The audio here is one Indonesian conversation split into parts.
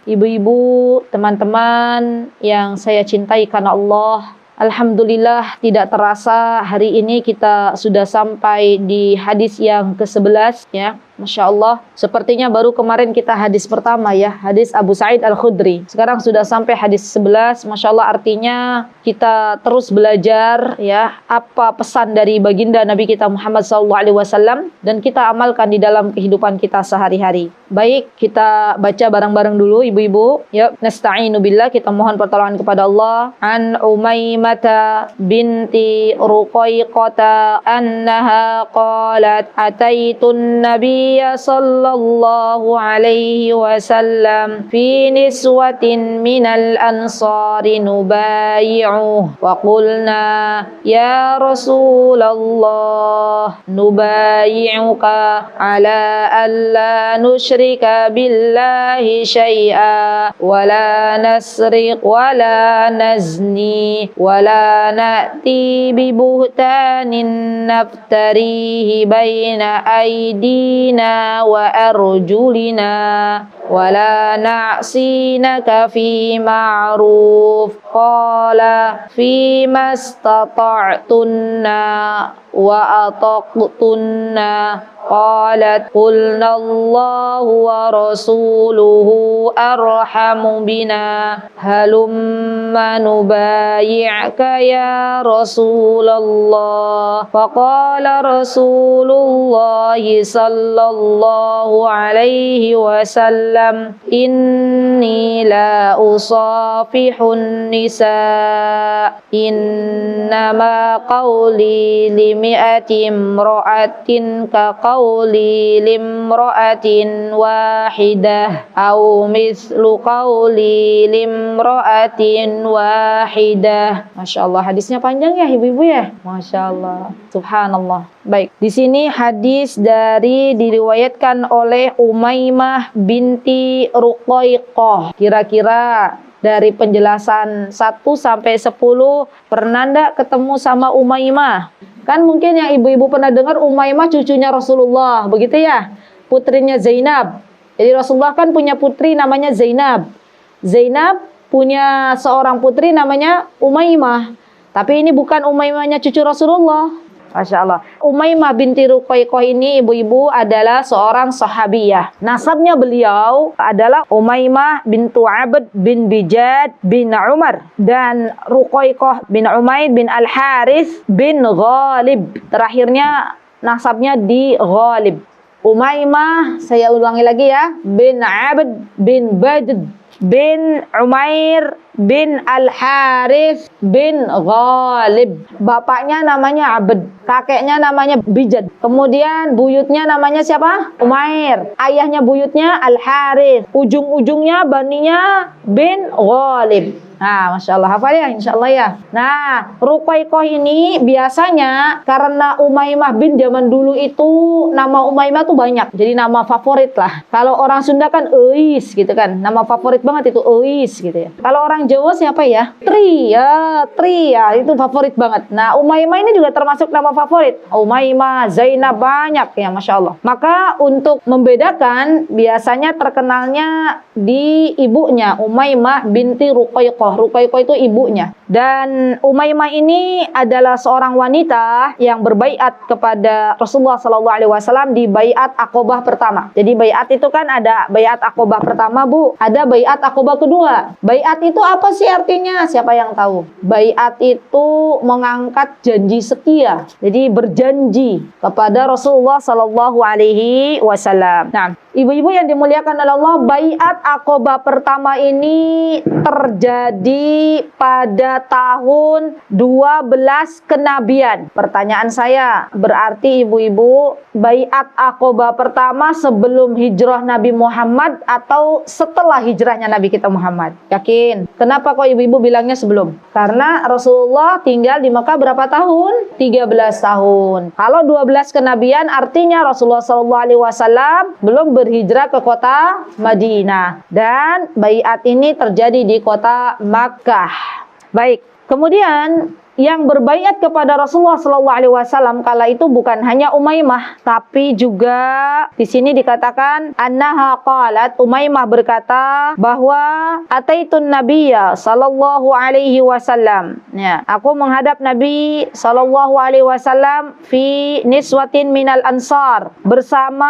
ibu-ibu, teman-teman yang saya cintai karena Allah. Alhamdulillah tidak terasa hari ini kita sudah sampai di hadis yang ke-11 ya. Masya Allah, sepertinya baru kemarin kita hadis pertama ya, hadis Abu Sa'id Al-Khudri. Sekarang sudah sampai hadis 11, Masya Allah, artinya kita terus belajar ya, apa pesan dari baginda Nabi kita Muhammad SAW, dan kita amalkan di dalam kehidupan kita sehari-hari. Baik, kita baca bareng-bareng dulu ibu-ibu. Ya, nasta'inu billah, kita mohon pertolongan kepada Allah. An Umaymata binti Ruqayqata annaha qalat ataitun nabi sallallahu alaihi wasallam fi niswatin minal ansari nubayi'uh wa qulna ya Rasulullah nubayi'uka ala alla nusyrika billahi syai'a wa la nasriq wa la nazni wa la na'ti bi buhtanin naftarihi baina aydina wa arjulina wa la na'sinaka fi ma'ruf qala fi mastata'tunna wa ataqtunna qalat qulna Allahu wa rasuluhu arhamu bina halumma nubayi'ka ya Rasulullah faqala Rasulullah sallallahu alaihi wasallam inni la usafihun nisa innama qawli limi'ati imra'atin ka qawli limra'atin wahidah au mislu qawli limra'atin wahidah. Masya Allah, hadisnya panjang ya ibu-ibu ya. Masya Allah, subhanallah. Baik, di sini hadis diriwayatkan oleh Umaymah binti Ruqayqah. Kira-kira dari penjelasan 1 sampai 10 pernah ndak ketemu sama Umaymah? Kan mungkin yang ibu-ibu pernah dengar Umaymah cucunya Rasulullah, begitu ya? Putrinya Zainab. Jadi Rasulullah kan punya putri namanya Zainab. Zainab punya seorang putri namanya Umaymah. Tapi ini bukan Umaymahnya cucu Rasulullah. Masya Allah. Umaymah binti Ruqayqah ini ibu-ibu adalah seorang sahabiyah. Nasabnya beliau adalah Umaymah bintu Abd bin Bijad bin Umar dan Ruqayqah bin Umaid bin Al-Harith bin Ghalib. Terakhirnya nasabnya di Ghalib. Umaymah, saya ulangi lagi ya, bin Abd bin Badr bin Umair bin Al-Harith bin Ghalib. Bapaknya namanya Abd, kakeknya namanya Bijad. Kemudian buyutnya namanya siapa? Umair. Ayahnya buyutnya Al-Harith. Ujung-ujungnya baninya bin Ghalib. Nah, Masya Allah, hafal ya, Insya Allah ya. Nah, Ruqayqah ini biasanya karena Umaymah bin zaman dulu itu nama Umaymah tuh banyak. Jadi nama favorit lah. Kalau orang Sunda kan Eis gitu kan. Nama favorit banget itu Eis gitu ya. Kalau orang Jawa siapa ya? Tri ya, itu favorit banget. Nah, Umaymah ini juga termasuk nama favorit. Umaymah, Zainab, banyak ya, Masya Allah. Maka untuk membedakan biasanya terkenalnya di ibunya, Umaymah binti Ruqayqah. Ruqayqah itu ibunya. Dan Umaymah ini adalah seorang wanita yang berbaiat kepada Rasulullah SAW di baiat Aqobah pertama. Jadi baiat itu kan ada baiat Aqobah pertama, Bu. Ada baiat Aqobah kedua. Baiat itu apa sih artinya? Siapa yang tahu? Baiat itu mengangkat janji setia. Jadi berjanji kepada Rasulullah SAW. Nah, ibu-ibu yang dimuliakan oleh Allah, baiat Aqobah pertama ini terjadi pada tahun 12 kenabian. Pertanyaan saya, berarti ibu-ibu baiat Aqobah pertama sebelum hijrah Nabi Muhammad atau setelah hijrahnya Nabi kita Muhammad? Yakin? Kenapa kok ibu-ibu bilangnya sebelum? Karena Rasulullah tinggal di Mekah berapa tahun? 13 tahun. Kalau 12 kenabian artinya Rasulullah SAW belum berhijrah ke kota Madinah. Dan baiat ini terjadi di kota Makkah. Baik, kemudian yang berbaiat kepada Rasulullah sallallahu alaihi wasallam kala itu bukan hanya Umaymah, tapi juga di sini dikatakan annaha qalat, Umaymah berkata bahwa ataitun nabiyya sallallahu alaihi wasallam. Ya, aku menghadap Nabi sallallahu alaihi wasallam fi niswatin minal ansar, bersama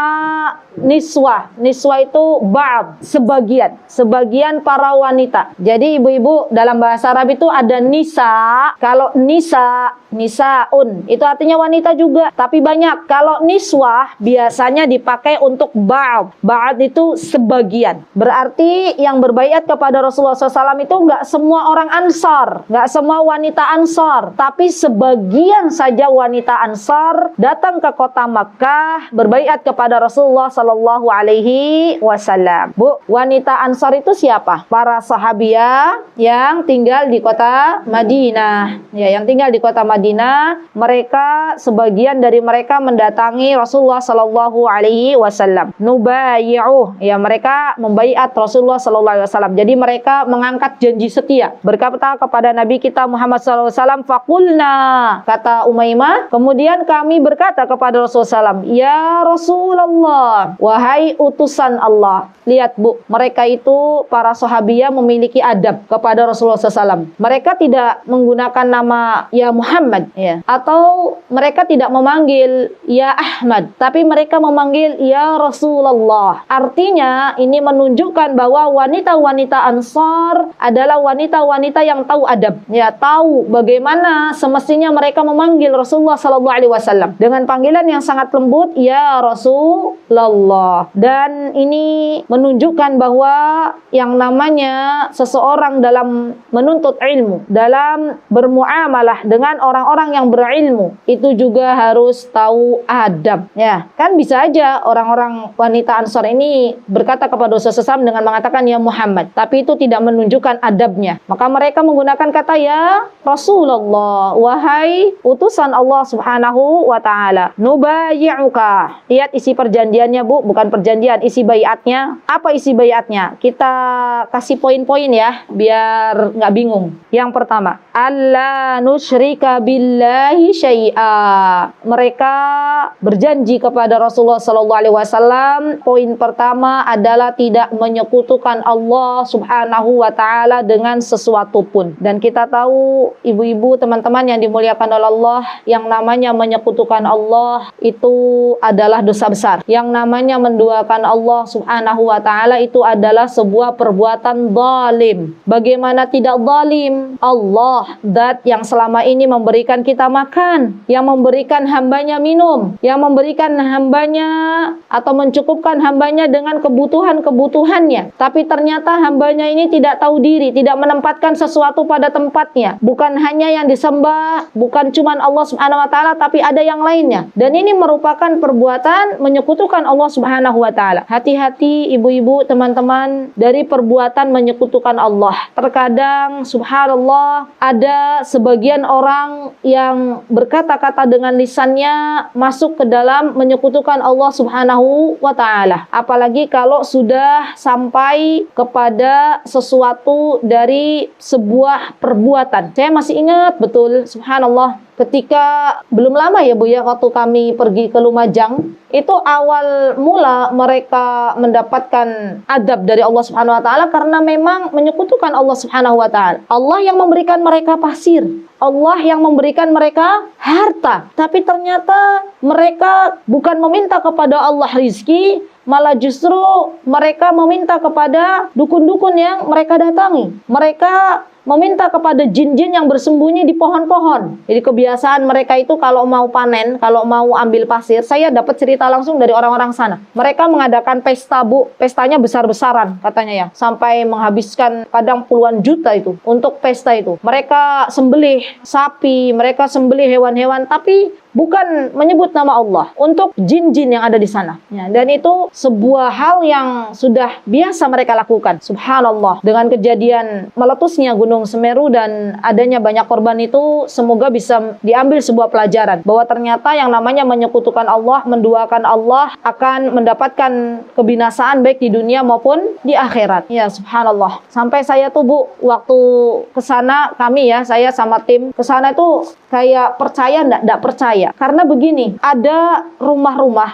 niswah. Niswah itu ba'd, sebagian para wanita. Jadi ibu-ibu, dalam bahasa Arab itu ada nisa. Kalau nisaun itu artinya wanita juga, tapi banyak. Kalau niswah biasanya dipakai untuk ba'd. Ba'd itu sebagian. Berarti yang berbaiat kepada Rasulullah SAW itu nggak semua orang Ansar, nggak semua wanita Ansar, tapi sebagian saja wanita Ansar datang ke kota Makkah berbaiat kepada Rasulullah Sallallahu Alaihi Wasallam. Bu, wanita Ansar itu siapa? Para sahabiah yang tinggal di kota Madinah. Ya, yang tinggal di kota Madinah, mereka sebagian dari mereka mendatangi Rasulullah Sallallahu Alaihi Wasallam. Nubayi'uh, ya mereka membaiat Rasulullah Sallallahu Alaihi Wasallam. Jadi mereka mengangkat janji setia. Berkata kepada Nabi kita Muhammad Sallallahu Alaihi Wasallam, "Faqulna," kata Umaymah, kemudian kami berkata kepada Rasulullah SAW, "Ya Rasulullah, wahai utusan Allah." Lihat Bu, mereka itu para sahabiah memiliki adab kepada Rasulullah SAW. Mereka tidak menggunakan nama ya Muhammad, ya, atau mereka tidak memanggil ya Ahmad, tapi mereka memanggil ya Rasulullah. Artinya ini menunjukkan bahwa wanita-wanita Ansar adalah wanita-wanita yang tahu adab, ya, tahu bagaimana semestinya mereka memanggil Rasulullah SAW dengan panggilan yang sangat lembut, ya Rasulullah. Dan ini menunjukkan bahwa yang namanya seseorang dalam menuntut ilmu, dalam bermuamalah dengan orang-orang yang berilmu, itu juga harus tahu adab. Ya, kan bisa aja orang-orang wanita Ansar ini berkata kepada Rasulullah SAW dengan mengatakan ya Muhammad, tapi itu tidak menunjukkan adabnya. Maka mereka menggunakan kata ya Rasulullah, wahai utusan Allah Subhanahu wa Ta'ala. Nubayi'uka. Lihat isi perjanjiannya Bu, bukan perjanjian, isi baiatnya. Apa isi baiatnya? Kita kasih poin-poin ya, biar nggak bingung. Yang pertama, alla nusyrika billahi syai'a. Mereka berjanji kepada Rasulullah SAW. Poin pertama adalah tidak menyekutukan Allah Subhanahu wa Ta'ala dengan sesuatu pun. Dan kita tahu ibu-ibu, teman-teman yang dimuliakan oleh Allah, yang namanya menyekutukan Allah itu adalah dosa besar. Yang namanya menduakan Allah Subhanahu wa Ta'ala itu adalah sebuah perbuatan zalim. Bagaimana tidak zalim? Allah, zat yang selama ini memberikan kita makan, yang memberikan hambanya minum, yang memberikan hambanya atau mencukupkan hambanya dengan kebutuhan-kebutuhannya. Tapi ternyata hambanya ini tidak tahu diri, tidak menempatkan sesuatu pada tempatnya. Bukan hanya yang disembah, bukan cuma Allah Subhanahu wa Ta'ala, tapi ada yang lainnya. Dan ini merupakan perbuatan menyekutukan Allah Subhanahu wa Ta'ala. Hati-hati ibu-ibu, teman-teman, dari perbuatan menyekutukan Allah. Terkadang subhanallah ada sebagian orang yang berkata-kata dengan lisannya masuk ke dalam menyekutukan Allah Subhanahu wa Ta'ala. Apalagi kalau sudah sampai kepada sesuatu dari sebuah perbuatan. Saya masih ingat betul, subhanallah, ketika belum lama ya Bu ya, waktu kami pergi ke Lumajang, itu awal mula mereka mendapatkan adab dari Allah Subhanahu wa Ta'ala karena memang menyekutukan Allah Subhanahu wa Ta'ala. Allah yang memberikan mereka pasir, Allah yang memberikan mereka harta, tapi ternyata mereka bukan meminta kepada Allah rizki, malah justru mereka meminta kepada dukun-dukun yang mereka datangi. Mereka meminta kepada jin-jin yang bersembunyi di pohon-pohon. Jadi kebiasaan mereka itu kalau mau panen, kalau mau ambil pasir, saya dapat cerita langsung dari orang-orang sana. Mereka mengadakan pesta Bu, pestanya besar-besaran katanya ya, sampai menghabiskan kadang puluhan juta itu untuk pesta itu. Mereka sembelih sapi, mereka sembelih hewan-hewan, tapi bukan menyebut nama Allah untuk jin-jin yang ada di sana. Ya, dan itu sebuah hal yang sudah biasa mereka lakukan. Subhanallah, dengan kejadian meletusnya Gunung Semeru dan adanya banyak korban itu, semoga bisa diambil sebuah pelajaran bahwa ternyata yang namanya menyekutukan Allah, menduakan Allah akan mendapatkan kebinasaan baik di dunia maupun di akhirat. Ya, subhanallah. Sampai saya tuh Bu, waktu ke sana kami ya, saya sama tim ke sana itu kayak percaya enggak percaya. Karena begini, ada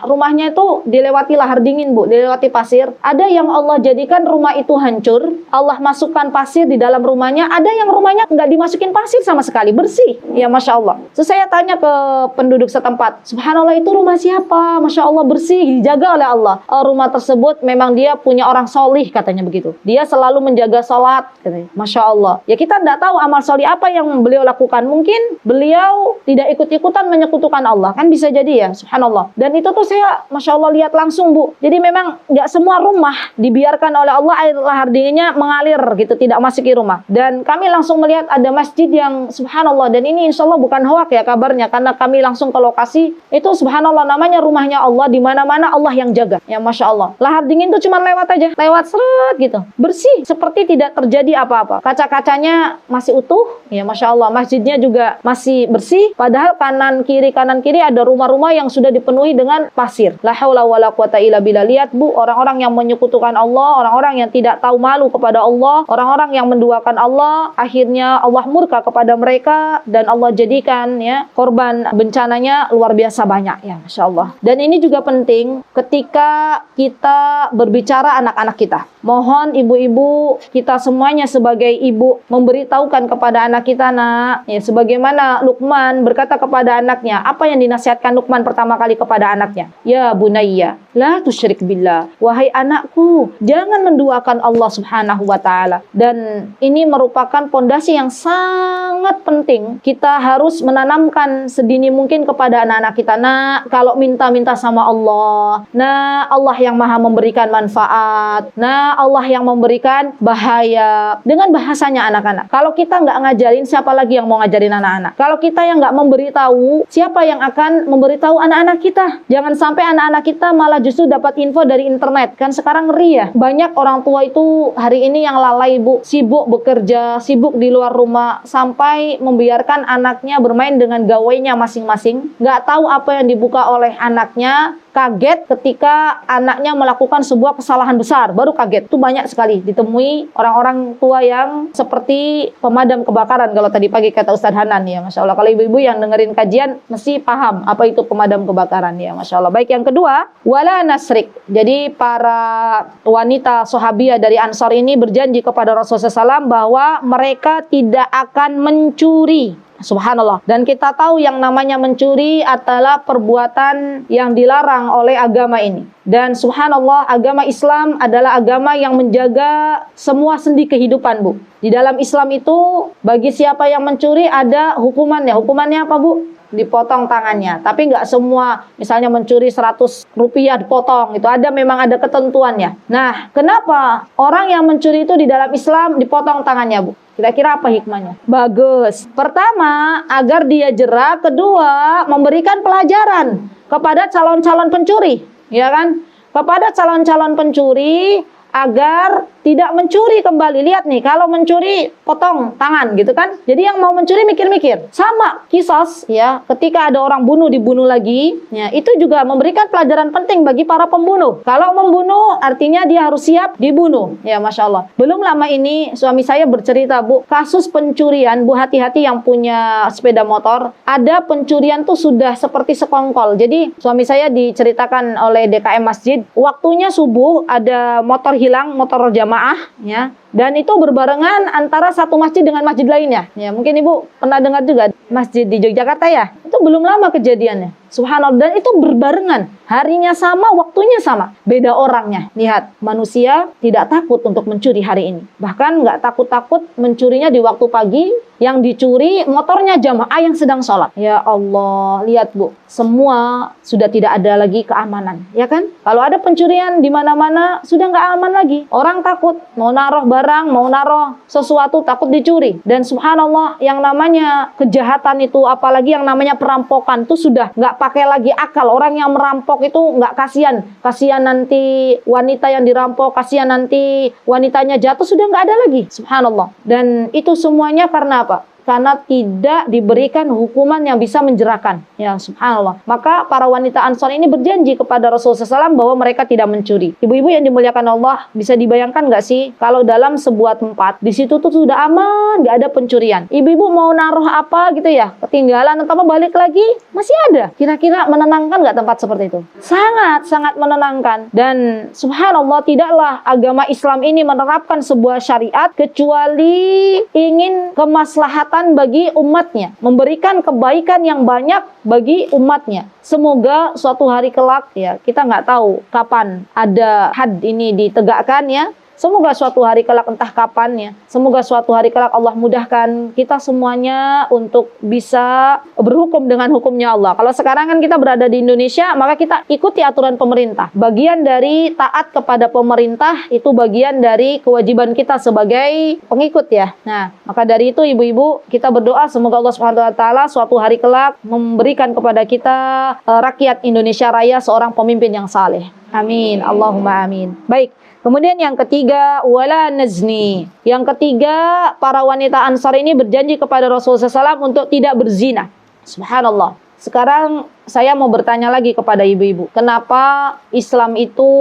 rumahnya itu dilewati lahar dingin Bu, dilewati pasir. Ada yang Allah jadikan rumah itu hancur, Allah masukkan pasir di dalam rumahnya. Ada yang rumahnya nggak dimasukin pasir sama sekali, bersih. Ya, Masya Allah. Terus saya tanya ke penduduk setempat, subhanallah, itu rumah siapa? Masya Allah, bersih, dijaga oleh Allah. Rumah tersebut memang dia punya orang solih, katanya begitu. Dia selalu menjaga sholat, katanya. Masya Allah. Ya, kita nggak tahu amal solih apa yang beliau lakukan. Mungkin beliau tidak ikut-ikutan menyekutukan Allah, kan bisa jadi ya, subhanallah. Dan itu tuh saya Masya Allah lihat langsung Bu. Jadi memang nggak semua rumah dibiarkan oleh Allah air lahar dinginnya mengalir gitu, tidak masuki rumah. Dan kami langsung melihat ada masjid yang subhanallah, dan ini insya Allah bukan hoak ya kabarnya, karena kami langsung ke lokasi itu. Subhanallah, namanya rumahnya Allah, di mana-mana Allah yang jaga. Ya, Masya Allah. Lahar dingin tuh cuma lewat aja, lewat seret gitu, bersih seperti tidak terjadi apa-apa. Kaca-kacanya masih utuh. Ya, Masya Allah. Masjidnya juga masih bersih, padahal kanan kiri ada rumah-rumah yang sudah dipenuhi dengan pasir. La haula wala quwata illa billah. Lihat Bu, orang-orang yang menyekutukan Allah, orang-orang yang tidak tahu malu kepada Allah, orang-orang yang menduakan Allah, akhirnya Allah murka kepada mereka dan Allah jadikan ya korban bencananya luar biasa banyak. Ya, Masya Allah. Dan ini juga penting ketika kita berbicara anak-anak kita. Mohon ibu-ibu kita semuanya sebagai ibu memberitahukan kepada anak kita, nak, ya, sebagaimana Luqman berkata kepada anaknya. Apa yang dinasihatkan Luqman pertama kali kepada anaknya? Ya bunayya, la tusyrik billah. Wahai anakku, jangan menduakan Allah Subhanahu wa taala. Dan ini merupakan pondasi yang sangat penting. Kita harus menanamkan sedini mungkin kepada anak-anak kita. Nah, kalau minta-minta sama Allah, nah Allah yang maha memberikan manfaat, nah Allah yang memberikan bahaya, dengan bahasanya anak-anak. Kalau kita nggak ngajarin, siapa lagi yang mau ngajarin anak-anak? Kalau kita yang nggak memberitahu, siapa yang akan memberitahu anak-anak kita? Jangan sampai anak-anak kita malah justru dapat info dari internet. Kan sekarang ngeri ya, banyak orang tua itu hari ini yang lalai Bu, sibuk bekerja, sibuk di luar rumah, sampai membiarkan anaknya bermain dengan gawainya masing-masing, nggak tahu apa yang dibuka oleh anaknya. Kaget ketika anaknya melakukan sebuah kesalahan besar, baru kaget. Itu banyak sekali ditemui orang-orang tua yang seperti pemadam kebakaran. Kalau tadi pagi kata Ustadz Hanan, ya Masya Allah. Kalau ibu-ibu yang dengerin kajian mesti paham apa itu pemadam kebakaran, ya Masya Allah. Baik, yang kedua, wala nasrik. Jadi para wanita sahabiah dari Ansar ini berjanji kepada Rasulullah SAW bahwa mereka tidak akan mencuri. Subhanallah. Dan kita tahu yang namanya mencuri adalah perbuatan yang dilarang oleh agama ini. Dan subhanallah, agama Islam adalah agama yang menjaga semua sendi kehidupan Bu. Di dalam Islam itu bagi siapa yang mencuri ada hukumannya. Hukumannya apa Bu? Dipotong tangannya. Tapi nggak semua, misalnya mencuri 100 rupiah dipotong, itu memang ada ketentuannya. Nah, kenapa orang yang mencuri itu di dalam Islam dipotong tangannya Bu? Kira-kira apa hikmahnya? Bagus. Pertama, agar dia jera. Kedua, memberikan pelajaran kepada calon-calon pencuri, ya kan? Kepada calon-calon pencuri agar tidak mencuri kembali. Lihat nih, kalau mencuri potong tangan gitu kan. Jadi yang mau mencuri mikir-mikir. Sama kisos ya, ketika ada orang dibunuh lagi, ya, itu juga memberikan pelajaran penting bagi para pembunuh. Kalau membunuh artinya dia harus siap dibunuh. Ya, Masya Allah. Belum lama ini suami saya bercerita Bu, kasus pencurian Bu, hati-hati yang punya sepeda motor. Ada pencurian tuh sudah seperti sekongkol. Jadi suami saya diceritakan oleh DKM Masjid, waktunya subuh ada motor hilang, motor jamaah ya, dan itu berbarengan antara satu masjid dengan masjid lainnya. Ya, mungkin Ibu pernah dengar juga masjid di Yogyakarta ya. Itu belum lama kejadiannya. Subhanallah, dan itu berbarengan. Harinya sama, waktunya sama. Beda orangnya. Lihat, manusia tidak takut untuk mencuri hari ini. Bahkan nggak takut-takut mencurinya di waktu pagi. Yang dicuri motornya jamaah yang sedang sholat. Ya Allah, lihat Bu, semua sudah tidak ada lagi keamanan, ya kan? Kalau ada pencurian di mana-mana sudah nggak aman lagi. Orang takut mau naruh barang barang, mau naruh sesuatu takut dicuri. Dan subhanallah, yang namanya kejahatan itu, apalagi yang namanya perampokan itu sudah nggak pakai lagi akal. Orang yang merampok itu nggak kasihan. Kasihan nanti wanita yang dirampok, kasihan nanti wanitanya jatuh, sudah nggak ada lagi. Subhanallah. Dan itu semuanya karena apa? Karena tidak diberikan hukuman yang bisa menjerakan. Ya subhanallah. Maka para wanita Ansor ini berjanji kepada Rasulullah SAW bahwa mereka tidak mencuri. Ibu-ibu yang dimuliakan Allah, bisa dibayangkan nggak sih kalau dalam sebuah tempat di situ tuh sudah aman, nggak ada pencurian. Ibu-ibu mau naruh apa gitu ya, ketinggalan atau balik lagi masih ada. Kira-kira menenangkan nggak tempat seperti itu? Sangat menenangkan. Dan subhanallah, tidaklah agama Islam ini menerapkan sebuah syariat kecuali ingin kemaslahatan bagi umatnya, memberikan kebaikan yang banyak bagi umatnya. Semoga suatu hari kelak, ya kita nggak tahu kapan ada had ini ditegakkan ya. Semoga suatu hari kelak, entah kapannya, semoga suatu hari kelak Allah mudahkan kita semuanya untuk bisa berhukum dengan hukumnya Allah. Kalau sekarang kan kita berada di Indonesia, maka kita ikuti aturan pemerintah. Bagian dari taat kepada pemerintah itu bagian dari kewajiban kita sebagai pengikut ya. Nah, maka dari itu ibu-ibu, kita berdoa semoga Allah Subhanahu wa taala suatu hari kelak memberikan kepada kita rakyat Indonesia Raya seorang pemimpin yang saleh. Amin. Allahumma amin. Baik. Kemudian yang ketiga, wala nazni. Yang ketiga, para wanita Ansar ini berjanji kepada Rasulullah SAW untuk tidak berzina. Subhanallah. Sekarang saya mau bertanya lagi kepada ibu-ibu. Kenapa Islam itu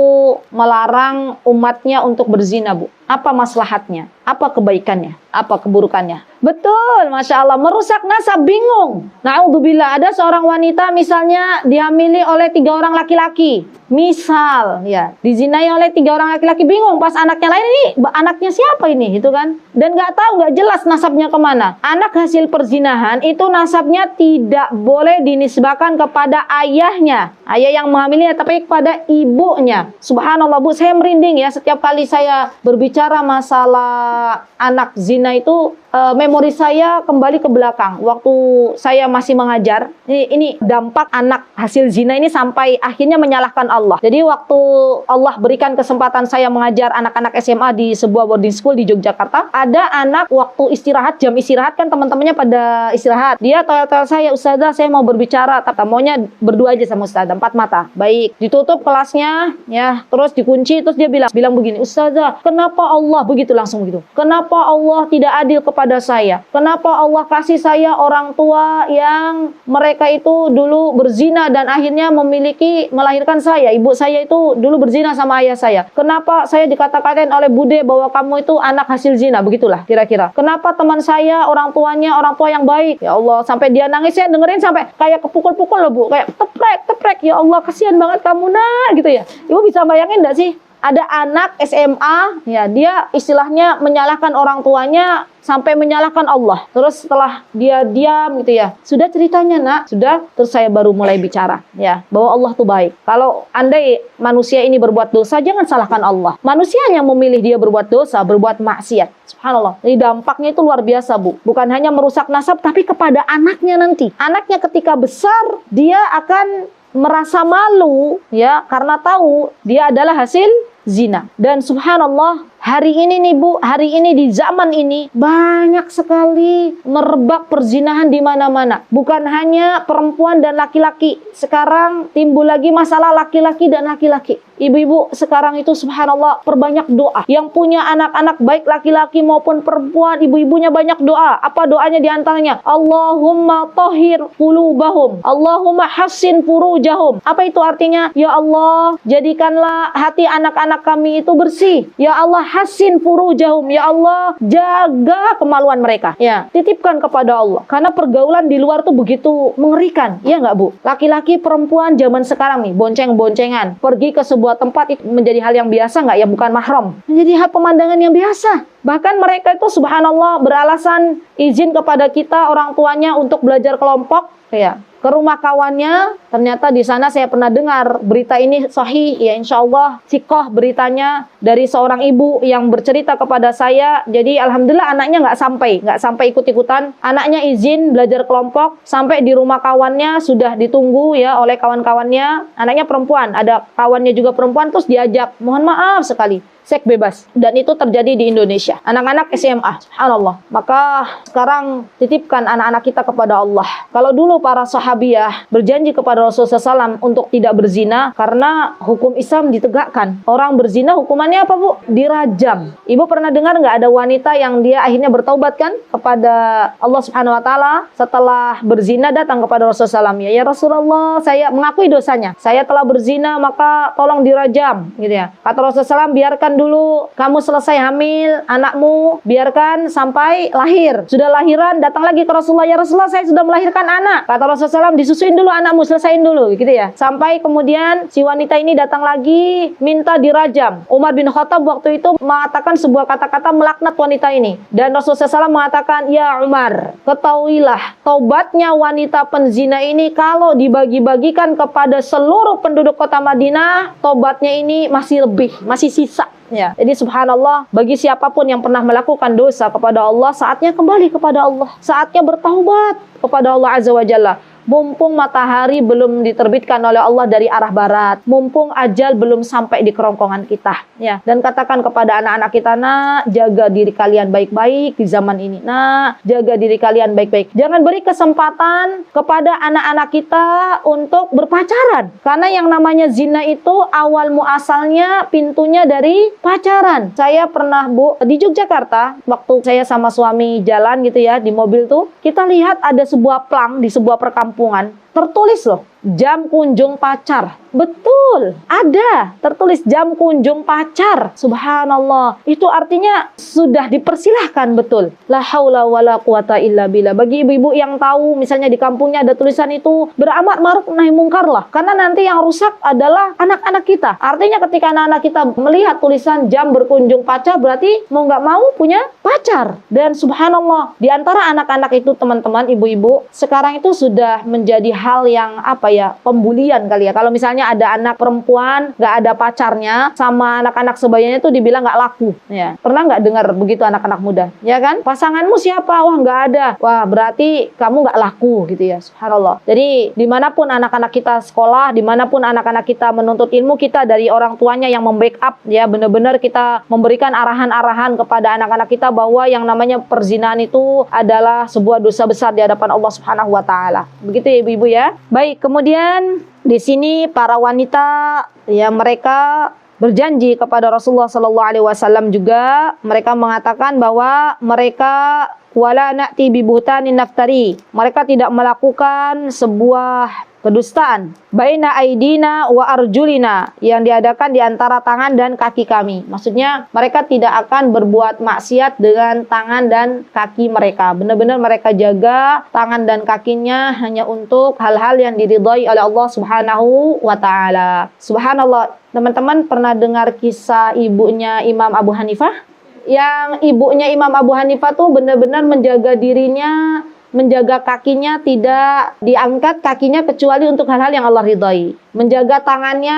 melarang umatnya untuk berzina, Bu? Apa maslahatnya? Apa kebaikannya? Apa keburukannya? Betul, Masya Allah. Merusak nasab, bingung. Na'udzubillah, ada seorang wanita misalnya dihamili oleh 3 orang laki-laki. Misal, ya, dizinai oleh 3 orang laki-laki, bingung. Pas anaknya lain, ini anaknya siapa ini? Gitu kan? Dan nggak tahu, nggak jelas nasabnya kemana. Anak hasil perzinahan itu nasabnya tidak boleh dinisbahkan kepada ayahnya. Ayah yang menghamilinya, tapi kepada ibunya. Subhanallah, Bu, saya merinding ya setiap kali saya berbicara masalah anak zina itu. Memori saya kembali ke belakang waktu saya masih mengajar. Ini dampak anak hasil zina ini sampai akhirnya menyalahkan Allah. Jadi waktu Allah berikan kesempatan saya mengajar anak-anak SMA di sebuah boarding school di Yogyakarta, ada anak waktu istirahat, jam istirahat kan teman-temannya pada istirahat. Dia toel-toel saya, Ustazah saya mau berbicara. Maunya berdua aja sama Ustazah, 4 mata. Baik, ditutup kelasnya ya, terus dikunci, terus dia bilang begini, Ustazah, kenapa Allah begitu, langsung begitu. Kenapa Allah tidak adil kepada saya? Kenapa Allah kasih saya orang tua yang mereka itu dulu berzina dan akhirnya melahirkan saya? Ibu saya itu dulu berzina sama ayah saya. Kenapa saya dikata-katain oleh bude bahwa kamu itu anak hasil zina? Begitulah kira-kira. Kenapa teman saya orang tuanya orang tua yang baik? Ya Allah, sampai dia nangis, saya dengerin sampai kayak kepukul-pukul loh, Bu. Kayak teprek. Ya Allah, kasihan banget kamu, Nak, gitu ya. Ibu bisa bayangin enggak sih? Ada anak SMA, ya dia istilahnya menyalahkan orang tuanya sampai menyalahkan Allah. Terus setelah dia diam gitu ya, sudah ceritanya Nak, sudah. Terus saya baru mulai bicara ya, bahwa Allah tuh baik. Kalau andai manusia ini berbuat dosa, jangan salahkan Allah. Manusia yang memilih dia berbuat dosa, berbuat maksiat. Subhanallah. Jadi dampaknya itu luar biasa, Bu. Bukan hanya merusak nasab, tapi kepada anaknya nanti. Anaknya ketika besar, dia akan merasa malu ya, karena tahu dia adalah hasil zina. Dan subhanallah, hari ini nih Bu, hari ini di zaman ini banyak sekali merebak perzinahan di mana-mana. Bukan hanya perempuan dan laki-laki. Sekarang timbul lagi masalah laki-laki dan laki-laki. Ibu-ibu sekarang itu subhanallah perbanyak doa. Yang punya anak-anak baik laki-laki maupun perempuan, ibu-ibunya banyak doa. Apa doanya diantaranya? Allahumma tahhir qulubahum, Allahumma hassin furujahum. Apa itu artinya? Ya Allah, jadikanlah hati anak-anak kami itu bersih. Ya Allah, hassin furujahum. Ya Allah, jaga kemaluan mereka. Ya, titipkan kepada Allah. Karena pergaulan di luar tuh begitu mengerikan. Iya nggak Bu? Laki-laki perempuan zaman sekarang nih, bonceng-boncengan. Pergi ke sebuah tempat itu menjadi hal yang biasa nggak? Ya bukan mahram. Menjadi hal pemandangan yang biasa. Bahkan mereka itu subhanallah beralasan izin kepada kita orang tuanya untuk belajar kelompok ya, ke rumah kawannya. Ternyata di sana saya pernah dengar berita ini sahih ya, insya Allah sikoh beritanya dari seorang ibu yang bercerita kepada saya. Jadi alhamdulillah anaknya nggak sampai ikut-ikutan. Anaknya izin belajar kelompok, sampai di rumah kawannya sudah ditunggu ya oleh kawan-kawannya. Anaknya perempuan, ada kawannya juga perempuan, terus diajak. Mohon maaf sekali, seks bebas. Dan itu terjadi di Indonesia. Anak-anak SMA, subhanallah. Maka sekarang titipkan anak-anak kita kepada Allah. Kalau dulu para sahabiah berjanji kepada Rasulullah SAW untuk tidak berzina karena hukum Islam ditegakkan. Orang berzina hukumannya apa, Bu? Dirajam. Ibu pernah dengar nggak ada wanita yang dia akhirnya bertaubat kan kepada Allah Subhanahu Wa Taala setelah berzina, datang kepada Rasulullah SAW, ya Rasulullah, saya mengakui dosanya, saya telah berzina, maka tolong dirajam, gitu ya. Kata Rasulullah SAW, biarkan dulu kamu selesai hamil anakmu, biarkan sampai lahir. Sudah lahiran, datang lagi ke Rasulullah, ya Rasulullah, saya sudah melahirkan anak. Kata Rasulullah SAW, disusuin dulu anakmu, selesain dulu, gitu ya. Sampai kemudian si wanita ini datang lagi minta dirajam. Umar bin Khattab waktu itu mengatakan sebuah kata-kata melaknat wanita ini. Dan Rasulullah SAW mengatakan, ya Umar, ketahuilah taubatnya wanita penzina ini kalau dibagi-bagikan kepada seluruh penduduk kota Madinah, taubatnya ini masih lebih, masih sisa. Ya, jadi subhanallah, bagi siapapun yang pernah melakukan dosa kepada Allah, saatnya kembali kepada Allah, saatnya bertaubat kepada Allah Azza wa Jalla. Mumpung matahari belum diterbitkan oleh Allah dari arah barat, mumpung ajal belum sampai di kerongkongan kita, ya. Dan katakan kepada anak-anak kita, nak, jaga diri kalian baik-baik di zaman ini, nak, jaga diri kalian baik-baik. Jangan beri kesempatan kepada anak-anak kita untuk berpacaran, karena yang namanya zina itu awal muasalnya pintunya dari pacaran. Saya pernah, Bu, di Yogyakarta, waktu saya sama suami jalan gitu ya, di mobil tuh, kita lihat ada sebuah plang di sebuah perkampungan, tertulis loh, jam kunjung pacar. Betul, ada tertulis jam kunjung pacar. Subhanallah, itu artinya sudah dipersilahkan, betul. La haula wala quwata illa billah. Bagi ibu-ibu yang tahu misalnya di kampungnya ada tulisan itu, beramar ma'ruf nahi mungkar lah, karena nanti yang rusak adalah anak-anak kita. Artinya ketika anak-anak kita melihat tulisan jam berkunjung pacar, berarti mau nggak mau punya pacar. Dan subhanallah, di antara anak-anak itu, teman-teman, ibu-ibu, sekarang itu sudah menjadi hal yang apa ya, pembulian kali ya. Kalau misalnya ada anak perempuan nggak ada pacarnya, sama anak-anak sebayanya itu dibilang nggak laku, ya. Pernah nggak dengar begitu anak-anak muda, ya kan? Pasanganmu siapa? Wah, nggak ada. Wah, berarti kamu nggak laku, gitu ya. Subhanallah. Jadi dimanapun anak-anak kita sekolah, dimanapun anak-anak kita menuntut ilmu, kita dari orang tuanya yang membackup, ya, benar-benar kita memberikan arahan-arahan kepada anak-anak kita bahwa yang namanya perzinahan itu adalah sebuah dosa besar di hadapan Allah Subhanahu wa Ta'ala. Begitu ya, ibu-ibu ya. Baik, kemudian di sini para wanita, ya, mereka berjanji kepada Rasulullah SAW juga. Mereka mengatakan bahwa mereka wala na'ti bi buhtanin naftari. Mereka tidak melakukan sebuah kedustaan baina aidina wa arjulina yang diadakan di antara tangan dan kaki kami. Maksudnya mereka tidak akan berbuat maksiat dengan tangan dan kaki mereka. Benar-benar mereka jaga tangan dan kakinya hanya untuk hal-hal yang diridhai oleh Allah Subhanahu wa Ta'ala. Subhanallah, teman-teman pernah dengar kisah ibunya Imam Abu Hanifah? Yang ibunya Imam Abu Hanifah tuh benar-benar menjaga dirinya, menjaga kakinya tidak diangkat kakinya kecuali untuk hal-hal yang Allah ridhai. Menjaga tangannya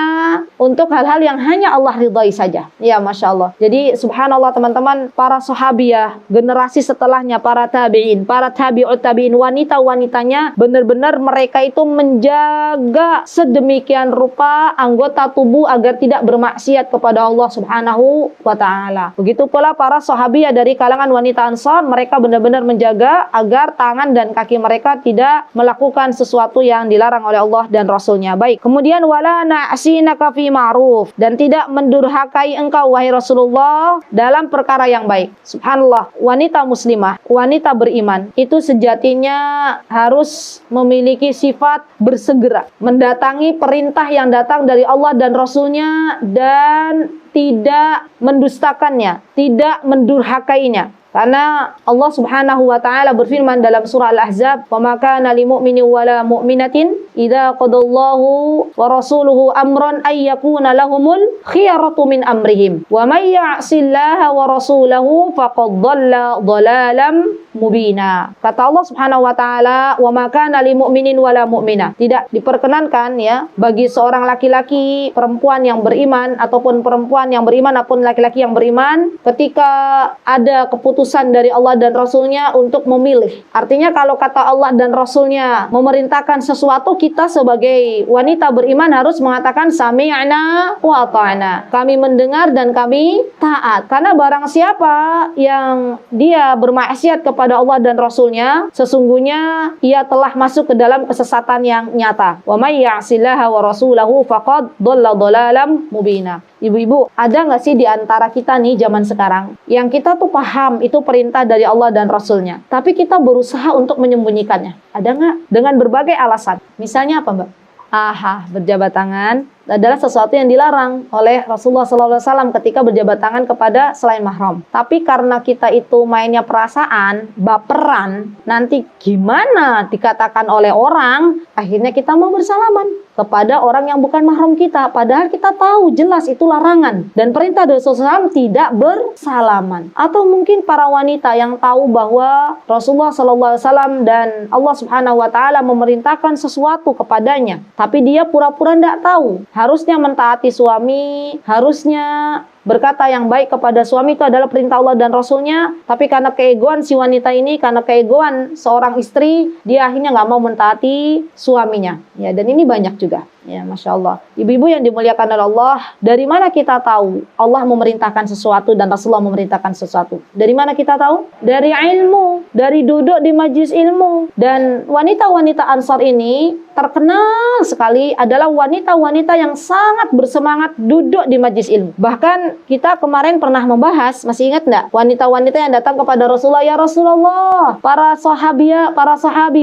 untuk hal-hal yang hanya Allah ridhai saja. Ya, Masya Allah. Jadi subhanallah teman-teman, para sahabiah, generasi setelahnya, para tabi'in, para tabi'ut tabi'in, wanita-wanitanya, benar-benar mereka itu menjaga sedemikian rupa anggota tubuh agar tidak bermaksiat kepada Allah Subhanahu wa Ta'ala. Begitu pula para sahabiah dari kalangan wanita Ansar, mereka benar-benar menjaga agar tangan dan kaki mereka tidak melakukan sesuatu yang dilarang oleh Allah dan Rasulnya. Baik, kemudian wala na'sinaka fi ma'ruf, dan tidak mendurhakai engkau wahai Rasulullah dalam perkara yang baik. Subhanallah, wanita muslimah, wanita beriman itu sejatinya harus memiliki sifat bersegera mendatangi perintah yang datang dari Allah dan Rasulnya dan tidak mendustakannya, tidak mendurhakainya. Karena Allah Subhanahu wa Ta'ala berfirman dalam surah Al-Ahzab, "Wa ma kana lil mu'minin wa la mu'minatin idza qadallahu wa rasuluhu amran ay yakuna lahumul khiyaratu min amrihim wa may ya'sillaha wa rasulahu faqad dhalla dhalalan mubina." Kata Allah Subhanahu wa Ta'ala, "Wa ma kana lil mu'minin wa la mu'minah." Tidak diperkenankan, ya, bagi seorang laki-laki, perempuan yang beriman ataupun perempuan perempuan yang beriman maupun laki-laki yang beriman ketika ada keputusan dari Allah dan Rasulnya untuk memilih. Artinya kalau kata Allah dan Rasulnya memerintahkan sesuatu, kita sebagai wanita beriman harus mengatakan sami'na wa ata'na. Kami mendengar dan kami taat. Karena barang siapa yang dia bermaksiat kepada Allah dan Rasulnya, sesungguhnya ia telah masuk ke dalam kesesatan yang nyata. Wa may ya'sillaha wa rasulahu faqad dhalla dhalalan mubina. Ibu-ibu, ada nggak sih di antara kita nih zaman sekarang yang kita tuh paham itu perintah dari Allah dan Rasulnya, tapi kita berusaha untuk menyembunyikannya? Ada nggak? Dengan berbagai alasan. Misalnya apa, Mbak? Berjabat tangan adalah sesuatu yang dilarang oleh Rasulullah SAW ketika berjabat tangan kepada selain mahram. Tapi karena kita itu mainnya perasaan, baperan, nanti gimana dikatakan oleh orang, akhirnya kita mau bersalaman kepada orang yang bukan mahram kita. Padahal kita tahu jelas itu larangan. Dan perintah dari Rasulullah SAW tidak bersalaman. Atau mungkin para wanita yang tahu bahwa Rasulullah SAW dan Allah Subhanahu Wa Taala memerintahkan sesuatu kepadanya, tapi dia pura-pura tidak tahu. Harusnya mentaati suami, harusnya berkata yang baik kepada suami, itu adalah perintah Allah dan Rasulnya. Tapi karena keegoan si wanita ini, karena keegoan seorang istri, dia akhirnya nggak mau mentaati suaminya. Ya, dan ini banyak juga. Ya, Masya Allah. Ibu-ibu yang dimuliakan oleh Allah, dari mana kita tahu Allah memerintahkan sesuatu dan Rasulullah memerintahkan sesuatu? Dari mana kita tahu? Dari ilmu, dari duduk di majlis ilmu. Dan wanita-wanita Ansar ini terkenal sekali adalah wanita-wanita yang sangat bersemangat duduk di majlis ilmu. Bahkan kita kemarin pernah membahas, masih ingat nggak? Wanita-wanita yang datang kepada Rasulullah, ya Rasulullah, para sahabat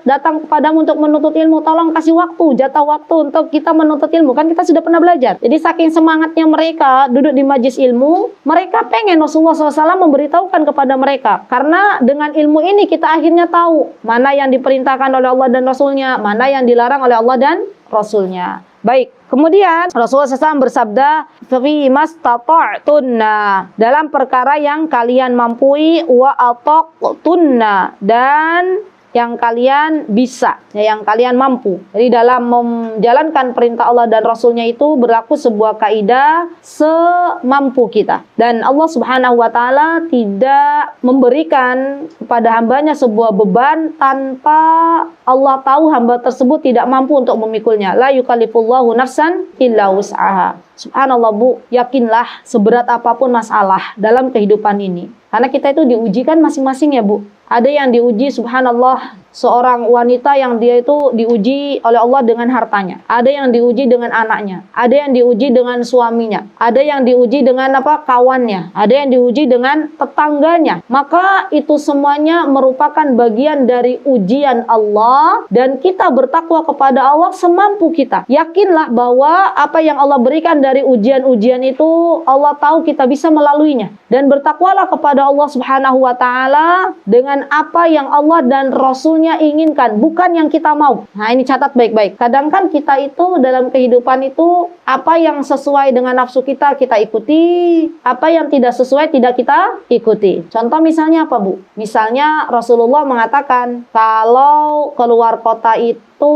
datang kepadamu untuk menuntut ilmu, tolong kasih waktu, jatah waktu untuk kita menuntut ilmu. Kan kita sudah pernah belajar. Jadi saking semangatnya mereka duduk di majlis ilmu, mereka pengen Rasulullah SAW memberitahukan kepada mereka. Karena dengan ilmu ini kita akhirnya tahu mana yang diperintahkan oleh Allah dan Rasulnya, mana yang dilarang oleh Allah dan Rasulnya. Baik, kemudian Rasulullah SAW bersabda, "Fi mastata'tunna," dalam perkara yang kalian mampu, wa ataqtunna, dan yang kalian bisa, ya, yang kalian mampu. Jadi dalam menjalankan perintah Allah dan Rasulnya itu berlaku sebuah kaidah semampu kita. Dan Allah Subhanahu Wa Taala tidak memberikan kepada hambanya sebuah beban tanpa Allah tahu hamba tersebut tidak mampu untuk memikulnya. La yukallifullahu nafsan illa wus'aha. Subhanallah, Bu, yakinlah seberat apapun masalah dalam kehidupan ini. Karena kita itu diujikan masing-masing, ya, Bu. Ada yang diuji, subhanallah, seorang wanita yang dia itu diuji oleh Allah dengan hartanya. Ada yang diuji dengan anaknya. Ada yang diuji dengan suaminya. Ada yang diuji dengan kawannya. Ada yang diuji dengan tetangganya. Maka itu semuanya merupakan bagian dari ujian Allah, dan kita bertakwa kepada Allah semampu kita. Yakinlah bahwa apa yang Allah berikan dari ujian-ujian itu Allah tahu kita bisa melaluinya. Dan bertakwalah kepada Allah Subhanahu Wa Taala dengan apa yang Allah dan Rasulnya inginkan, bukan yang kita mau. Nah, ini catat baik-baik. Kadang kan kita itu dalam kehidupan itu, apa yang sesuai dengan nafsu kita, kita ikuti. Apa yang tidak sesuai, tidak kita ikuti. Contoh misalnya apa, Bu? Misalnya Rasulullah mengatakan, kalau keluar kota itu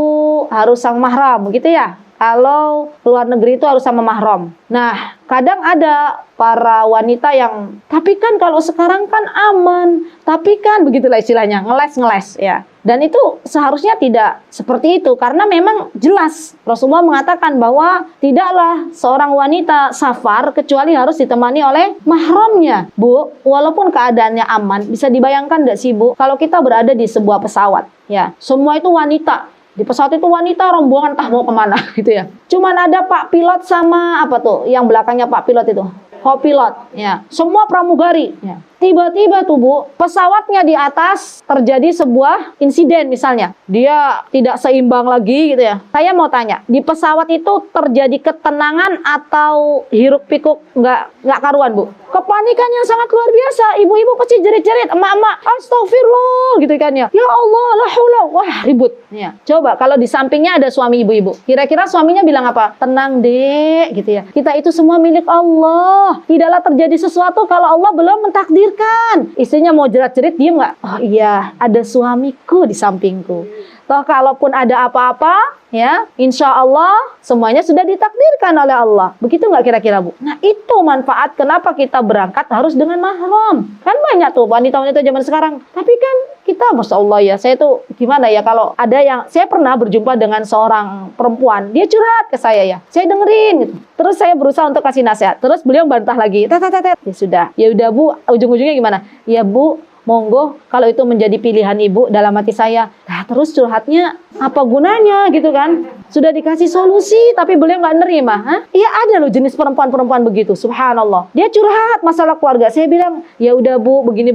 harus sang mahram, begitu ya? Kalau keluar negeri itu harus sama mahram. Nah, kadang ada para wanita yang, tapi kan kalau sekarang kan aman, tapi kan begitulah istilahnya, ngeles ya. Dan itu seharusnya tidak seperti itu, karena memang jelas Rasulullah mengatakan bahwa tidaklah seorang wanita safar kecuali harus ditemani oleh mahramnya. Bu, walaupun keadaannya aman, bisa dibayangkan nggak sih, Bu, kalau kita berada di sebuah pesawat, ya, semua itu wanita. Di pesawat itu wanita, rombongan entah mau kemana gitu ya. Cuman ada Pak Pilot sama apa tuh yang belakangnya Pak Pilot itu, co-pilot, ya. Semua pramugari, ya. Tiba-tiba tuh, Bu, pesawatnya di atas terjadi sebuah insiden misalnya. Dia tidak seimbang lagi gitu ya. Saya mau tanya, di pesawat itu terjadi ketenangan atau hiruk-pikuk nggak karuan, Bu? Kepanikan yang sangat luar biasa. Ibu-ibu pasti jerit-jerit, emak-emak, astagfirullah gitu kan ya. Ya Allah, la haula, wah ribut. Ya. Coba kalau di sampingnya ada suami ibu-ibu. Kira-kira suaminya bilang apa? Tenang, Dek, gitu ya. Kita itu semua milik Allah. Tidaklah terjadi sesuatu kalau Allah belum mentakdirkan. Istrinya mau jerat-jerit, diem nggak? Oh iya, ada suamiku di sampingku. Toh kalaupun ada apa-apa, ya, insya Allah semuanya sudah ditakdirkan oleh Allah. Begitu nggak kira-kira, Bu? Nah, itu manfaat kenapa kita berangkat harus dengan mahram. Kan banyak tuh wanita-wanita zaman sekarang. Tapi kan kita, Masya Allah ya, saya tuh gimana ya, kalau ada yang, saya pernah berjumpa dengan seorang perempuan, dia curhat ke saya ya, saya dengerin gitu. Terus saya berusaha untuk kasih nasihat. Terus beliau bantah lagi, ya sudah, ya udah Bu, ujung-ujungnya gimana? Ya Bu, monggo kalau itu menjadi pilihan ibu dalam hati saya. Nah, terus curhatnya apa gunanya gitu kan? Sudah dikasih solusi tapi beliau nggak nerima. Iya, ada loh jenis perempuan-perempuan begitu. Subhanallah. Dia curhat masalah keluarga. Saya bilang, ya udah Bu, begini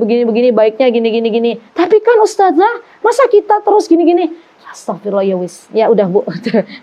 baiknya gini. Tapi kan ustazah, masa kita terus gini. Astagfirullah ya wis. Ya udah Bu.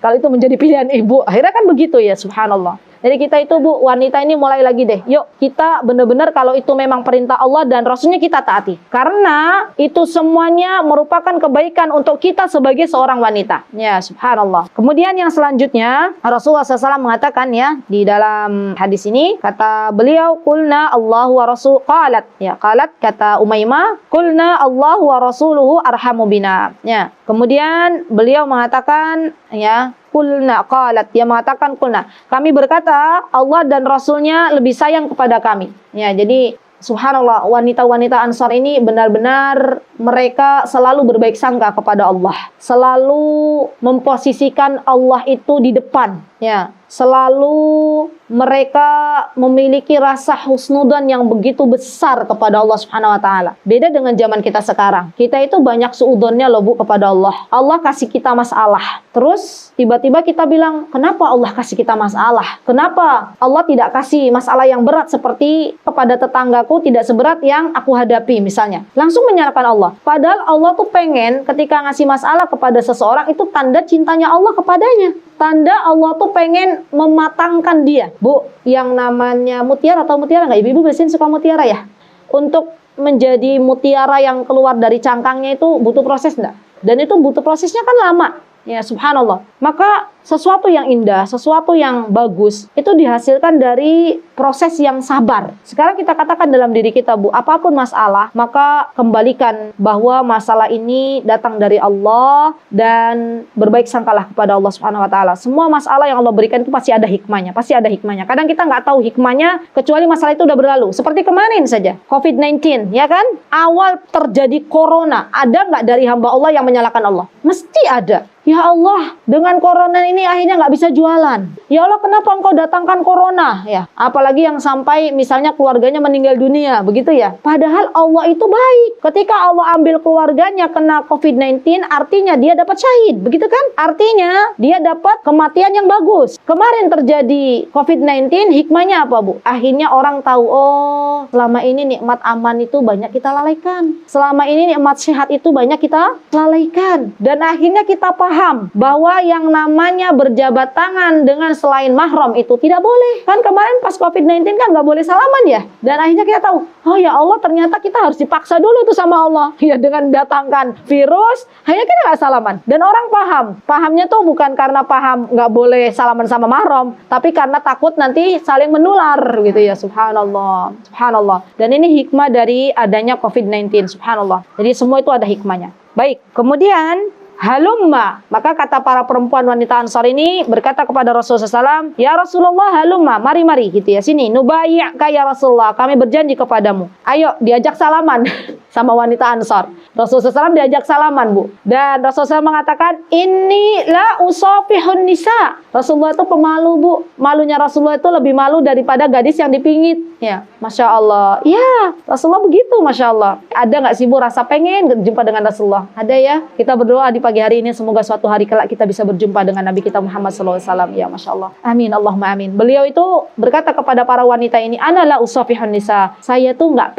Kalau itu menjadi pilihan ibu, akhirnya kan begitu ya, subhanallah. Jadi kita itu Bu, wanita ini mulai lagi deh. Yuk kita benar-benar kalau itu memang perintah Allah dan Rasulnya kita taati. Karena itu semuanya merupakan kebaikan untuk kita sebagai seorang wanita. Ya subhanallah. Kemudian yang selanjutnya Rasulullah SAW mengatakan ya di dalam hadis ini, kata beliau, Qulna Allahu wa Rasul qalat. Ya qalat kata Umaymah, Qulna Allahu wa Rasuluhu arhamu bina. Ya. Kemudian beliau mengatakan ya, Qulna qalat, dia mengatakan qulna. Kami berkata Allah dan Rasulnya lebih sayang kepada kami. Ya, jadi subhanallah, wanita-wanita Ansar ini benar-benar mereka selalu berbaik sangka kepada Allah. Selalu memposisikan Allah itu di depan. Ya, selalu mereka memiliki rasa husnudzon yang begitu besar kepada Allah Subhanahu wa taala. Beda dengan zaman kita sekarang. Kita itu banyak suudzonnya loh Bu kepada Allah. Allah kasih kita masalah. Terus tiba-tiba kita bilang, "Kenapa Allah kasih kita masalah? Kenapa Allah tidak kasih masalah yang berat seperti kepada tetanggaku tidak seberat yang aku hadapi?" misalnya. Langsung menyalahkan Allah. Padahal Allah tuh pengen ketika ngasih masalah kepada seseorang itu tanda cintanya Allah kepadanya. Tanda Allah tuh pengen mematangkan dia. Bu, yang namanya mutiara, atau mutiara nggak? Ibu biasanya suka mutiara ya? Untuk menjadi mutiara yang keluar dari cangkangnya itu butuh proses enggak? Dan itu butuh prosesnya kan lama. Ya subhanallah. Maka sesuatu yang indah, sesuatu yang bagus itu dihasilkan dari proses yang sabar. Sekarang kita katakan dalam diri kita Bu, apapun masalah, maka kembalikan bahwa masalah ini datang dari Allah dan berbaik sangkalah kepada Allah Subhanahu wa taala. Semua masalah yang Allah berikan itu pasti ada hikmahnya, pasti ada hikmahnya. Kadang kita nggak tahu hikmahnya kecuali masalah itu udah berlalu. Seperti kemarin saja, COVID-19, ya kan? Awal terjadi corona, ada nggak dari hamba Allah yang menyalahkan Allah? Mesti ada. Ya Allah, dengan corona ini akhirnya nggak bisa jualan. Ya Allah, kenapa engkau datangkan corona? Ya, apalagi yang sampai misalnya keluarganya meninggal dunia, begitu ya. Padahal Allah itu baik. Ketika Allah ambil keluarganya kena COVID-19, artinya dia dapat syahid, begitu kan? Artinya dia dapat kematian yang bagus. Kemarin terjadi COVID-19, hikmahnya apa Bu? Akhirnya orang tahu, oh selama ini nikmat aman itu banyak kita lalaikan. Selama ini nikmat sehat itu banyak kita lalaikan. Dan akhirnya kita paham bahwa yang namanya berjabat tangan dengan selain mahram itu tidak boleh. Kan kemarin pas COVID-19 kan nggak boleh salaman ya. Dan akhirnya kita tahu, oh ya Allah, ternyata kita harus dipaksa dulu tuh sama Allah. Ya dengan datangkan virus, akhirnya kita nggak salaman. Dan orang paham. Pahamnya tuh bukan karena paham nggak boleh salaman sama mahram, tapi karena takut nanti saling menular gitu ya. Subhanallah. Subhanallah. Dan ini hikmah dari adanya COVID-19. Subhanallah. Jadi semua itu ada hikmahnya. Baik, kemudian halumma, maka kata para perempuan wanita Ansar ini berkata kepada Rasulullah SAW, ya Rasulullah halumma, mari gitu ya, sini, nubayya'ka ya Rasulullah, kami berjanji kepadamu. Ayo diajak salaman sama wanita Ansar. Rasulullah SAW diajak salaman Bu. Dan Rasulullah SAW mengatakan, inni la usafihun nisa. Rasulullah itu pemalu Bu. Malunya Rasulullah itu lebih malu daripada gadis yang dipingit. Ya, Masya Allah. Ya, Rasulullah begitu, Masya Allah. Ada nggak sih Bu rasa pengen jumpa dengan Rasulullah? Ada ya. Kita berdoa di pagi hari ini semoga suatu hari kelak kita bisa berjumpa dengan Nabi kita Muhammad SAW. Ya, Masya Allah. Amin, Allahumma amin. Beliau itu berkata kepada para wanita ini, ana la usafihun nisa. Saya tuh nggak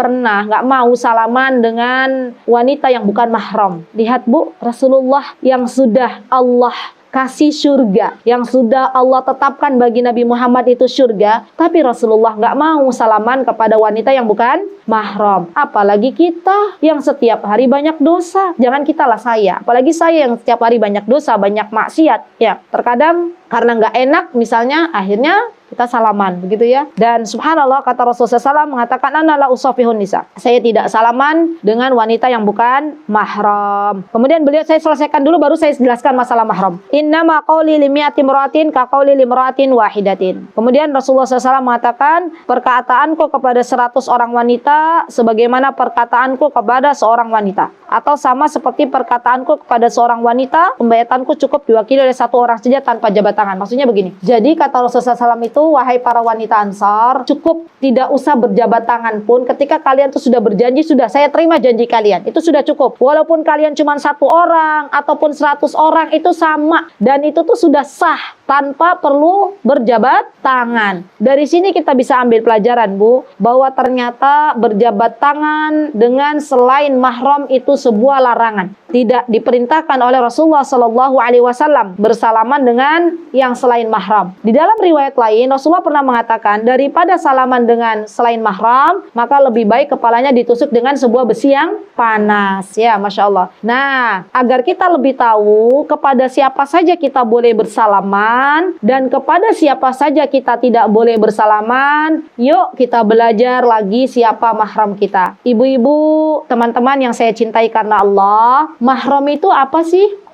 mau salaman dengan wanita yang bukan mahram. Lihat Bu, Rasulullah yang sudah Allah kasih surga, yang sudah Allah tetapkan bagi Nabi Muhammad itu surga, tapi Rasulullah nggak mau salaman kepada wanita yang bukan mahram. Apalagi kita yang setiap hari banyak dosa. Jangan kita lah, saya. Apalagi saya yang setiap hari banyak dosa, banyak maksiat. Ya, terkadang karena nggak enak misalnya, akhirnya kita salaman, begitu ya. Dan subhanallah, kata Rasulullah SAW mengatakan, ana la usafihun nisa. Saya tidak salaman dengan wanita yang bukan mahram. Kemudian beliau, saya selesaikan dulu baru saya jelaskan masalah mahram. Innama qauli limi'ati imra'atin ka qauli limra'atin wahidatin. Kemudian Rasulullah SAW mengatakan, perkataanku kepada 100 orang wanita sebagaimana perkataanku kepada seorang wanita, atau sama seperti perkataanku kepada seorang wanita, pembayatanku cukup diwakili oleh satu orang saja tanpa jabat tangan. Maksudnya begini, jadi kata Rasulullah SAW itu, wahai para wanita Ansar, cukup tidak usah berjabat tangan pun ketika kalian tuh sudah berjanji, sudah saya terima janji kalian, itu sudah cukup. Walaupun kalian cuma 1 orang ataupun 100 orang, itu sama, dan itu tuh sudah sah tanpa perlu berjabat tangan. Dari sini kita bisa ambil pelajaran, Bu, bahwa ternyata berjabat tangan dengan selain mahram itu sebuah larangan. Tidak diperintahkan oleh Rasulullah SAW bersalaman dengan yang selain mahram. Di dalam riwayat lain, Rasulullah pernah mengatakan, daripada salaman dengan selain mahram, maka lebih baik kepalanya ditusuk dengan sebuah besi yang panas. Ya, Masya Allah. Nah, agar kita lebih tahu kepada siapa saja kita boleh bersalaman dan kepada siapa saja kita tidak boleh bersalaman, yuk kita belajar lagi siapa mahram kita. Ibu-ibu, teman-teman yang saya cintai karena Allah, mahram itu apa sih?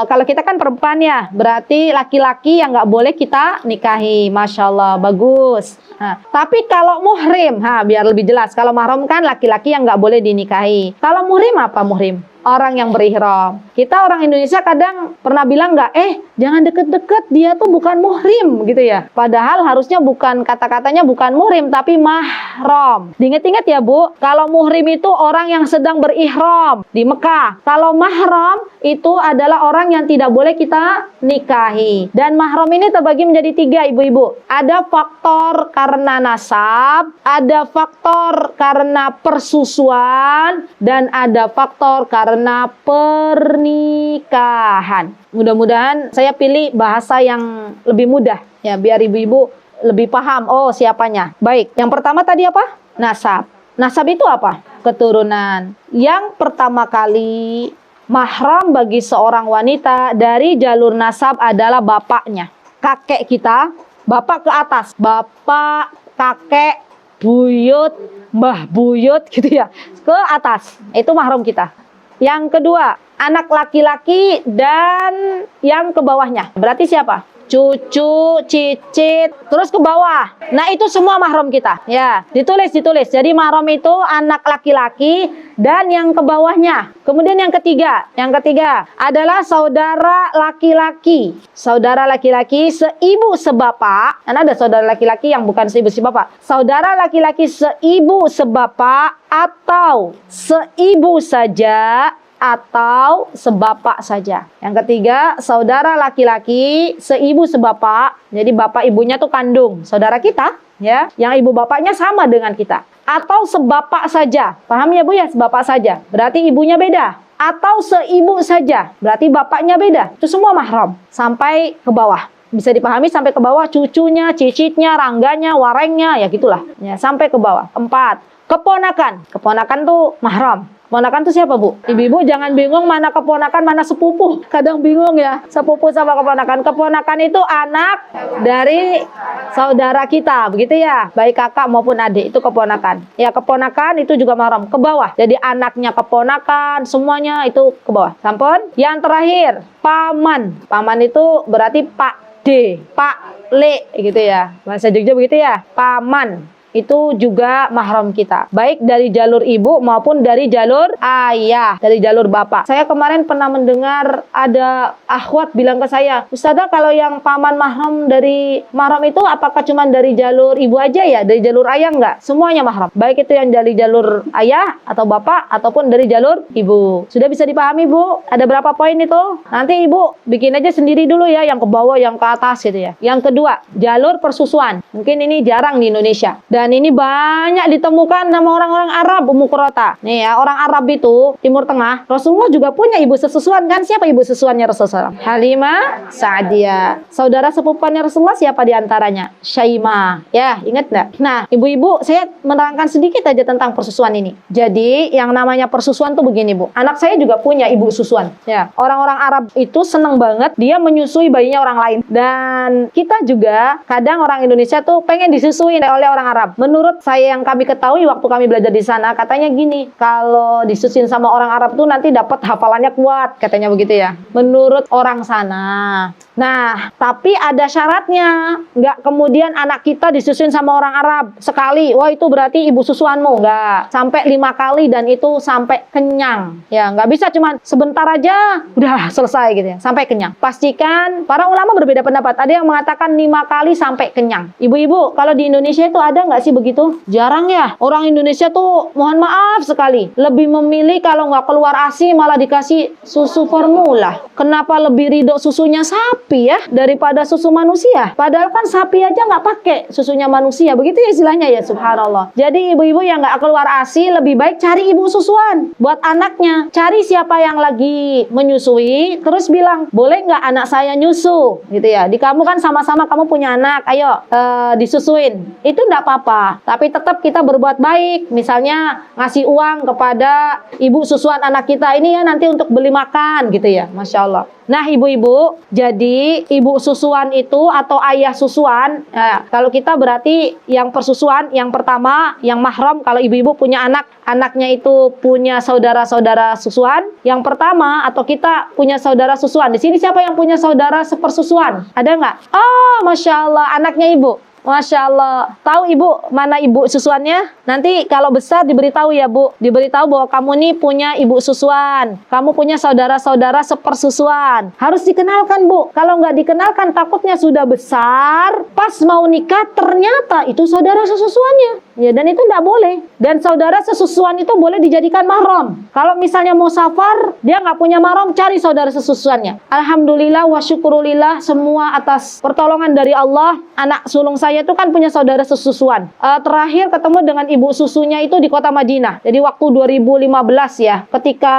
Kalau kita kan perempuan ya, berarti laki-laki yang nggak boleh kita nikahi. Masya Allah, bagus. Tapi kalau muhrim, biar lebih jelas, kalau mahram kan laki-laki yang nggak boleh dinikahi. Kalau muhrim apa muhrim? Orang yang berihram. Kita orang Indonesia kadang pernah bilang nggak, jangan deket-deket, dia tuh bukan muhrim gitu ya. Padahal harusnya bukan, kata-katanya bukan muhrim, tapi mahram. Diingat-ingat ya Bu, kalau muhrim itu orang yang sedang berihram di Mekah. Kalau mahram itu adalah orang yang tidak boleh kita nikahi. Dan mahram ini terbagi menjadi 3, ibu-ibu. Ada faktor karena nasab, ada faktor karena persusuan, dan ada faktor karena pernikahan. Mudah-mudahan saya pilih bahasa yang lebih mudah ya, biar ibu-ibu lebih paham siapanya. Baik, yang pertama tadi apa? Nasab. Nasab itu apa? Keturunan. Yang pertama kali mahram bagi seorang wanita dari jalur nasab adalah bapaknya. Kakek kita, bapak ke atas, bapak, kakek, buyut, mbah buyut gitu ya, ke atas. Itu mahram kita. Yang kedua, anak laki-laki dan yang ke bawahnya. Berarti siapa? Cucu, cicit, terus ke bawah. Nah, itu semua mahram kita. Ya, ditulis. Jadi mahram itu anak laki-laki dan yang ke bawahnya. Kemudian yang ketiga adalah saudara laki-laki. Saudara laki-laki seibu sebapak. Dan ada saudara laki-laki yang bukan seibu sebapak. Saudara laki-laki seibu sebapak atau seibu saja atau sebapak saja. Yang ketiga, saudara laki-laki seibu sebapak. Jadi bapak ibunya tuh kandung saudara kita, ya. Yang ibu bapaknya sama dengan kita. Atau sebapak saja. Paham ya Bu ya? Sebapak saja. Berarti ibunya beda. Atau seibu saja. Berarti bapaknya beda. Itu semua mahram sampai ke bawah. Bisa dipahami sampai ke bawah, cucunya, cicitnya, rangganya, warengnya, ya gitulah. Ya, sampai ke bawah. 4. Keponakan. Keponakan tuh mahram. Keponakan itu siapa Bu? Ibu-ibu jangan bingung mana keponakan, mana sepupu. Kadang bingung ya, sepupu sama keponakan. Keponakan itu anak dari saudara kita, begitu ya. Baik kakak maupun adik, itu keponakan. Ya, keponakan itu juga mahram, ke bawah. Jadi anaknya keponakan, semuanya itu ke bawah. Sampun? Yang terakhir, paman. Paman itu berarti Pak D, Pak Le, gitu ya. Bahasa Jogja begitu ya. Paman. Itu juga mahram kita, baik dari jalur ibu maupun dari jalur ayah, dari jalur bapak. Saya kemarin pernah mendengar ada akhwat bilang ke saya, Ustazah, kalau yang paman mahram dari mahram itu apakah cuma dari jalur ibu aja ya, dari jalur ayah enggak? Semuanya mahram, baik itu yang dari jalur ayah atau bapak ataupun dari jalur ibu. Sudah bisa dipahami Bu? Ada berapa poin itu? Nanti ibu bikin aja sendiri dulu ya, yang ke bawah, yang ke atas gitu ya. Yang kedua, jalur persusuan. Mungkin ini jarang di Indonesia. Dan ini banyak ditemukan nama orang-orang Arab, Ummu Qurrata. Nih ya, orang Arab itu Timur Tengah, Rasulullah juga punya ibu sesusuan kan? Siapa ibu sesusuannya Rasulullah? Halimah Sa'diyah. Saudara sepupuannya Rasulullah siapa di antaranya? Syaimah. Ya, ingat nggak? Nah, ibu-ibu, saya menerangkan sedikit aja tentang persusuan ini. Jadi, yang namanya persusuan tuh begini, Bu. Anak saya juga punya ibu susuan. Ya, orang-orang Arab itu seneng banget dia menyusui bayinya orang lain. Dan kita juga kadang orang Indonesia tuh pengen disusui oleh orang Arab. Menurut saya yang kami ketahui waktu kami belajar di sana, katanya gini, kalau disusuin sama orang Arab tuh nanti dapat hafalannya kuat, katanya begitu ya. Menurut orang sana. Nah, tapi ada syaratnya. Nggak kemudian anak kita disusuin sama orang Arab sekali, wah itu berarti ibu susuanmu. Nggak, sampai 5 kali dan itu sampai kenyang. Ya, nggak bisa cuman sebentar aja udah selesai gitu ya, sampai kenyang. Pastikan, para ulama berbeda pendapat. Ada yang mengatakan 5 kali sampai kenyang. Ibu-ibu, kalau di Indonesia itu ada nggak sih begitu? Jarang ya. Orang Indonesia tuh mohon maaf sekali, lebih memilih kalau nggak keluar ASI malah dikasih susu formula. Kenapa lebih ridho susunya sapi ya daripada susu manusia? Padahal kan sapi aja nggak pakai susunya manusia. Begitu ya istilahnya ya, subhanallah. Jadi ibu-ibu yang nggak keluar ASI lebih baik cari ibu susuan buat anaknya. Cari siapa yang lagi menyusui, terus bilang, boleh nggak anak saya nyusu? Gitu ya. Di kamu kan sama-sama kamu punya anak, ayo disusuin. Itu nggak apa-apa. Tapi tetap kita berbuat baik. Misalnya ngasih uang kepada ibu susuan anak kita ini ya nanti untuk beli makan gitu ya. Masya Allah. Nah ibu-ibu, jadi ibu susuan itu atau ayah susuan, kalau kita berarti yang persusuan, yang pertama, yang mahram, kalau ibu-ibu punya anak, anaknya itu punya saudara-saudara susuan, yang pertama, atau kita punya saudara susuan. Di sini siapa yang punya saudara sepersusuan? Ada nggak? Oh, Masya Allah, anaknya ibu. Masya Allah. Tahu ibu mana ibu susuannya? Nanti kalau besar diberitahu ya Bu. Diberitahu bahwa kamu nih punya ibu susuan. Kamu punya saudara-saudara sepersusuan. Harus dikenalkan Bu. Kalau nggak dikenalkan takutnya sudah besar. Pas mau nikah ternyata itu saudara sesusuannya. Ya, dan itu nggak boleh. Dan saudara sesusuan itu boleh dijadikan mahram. Kalau misalnya mau safar, dia nggak punya mahram, cari saudara sesusuannya. Alhamdulillah wa syukurillah, semua atas pertolongan dari Allah. Anak sulung saya itu kan punya saudara sesusuan. Terakhir ketemu dengan ibu susunya itu di kota Madinah. Jadi waktu 2015 ya, ketika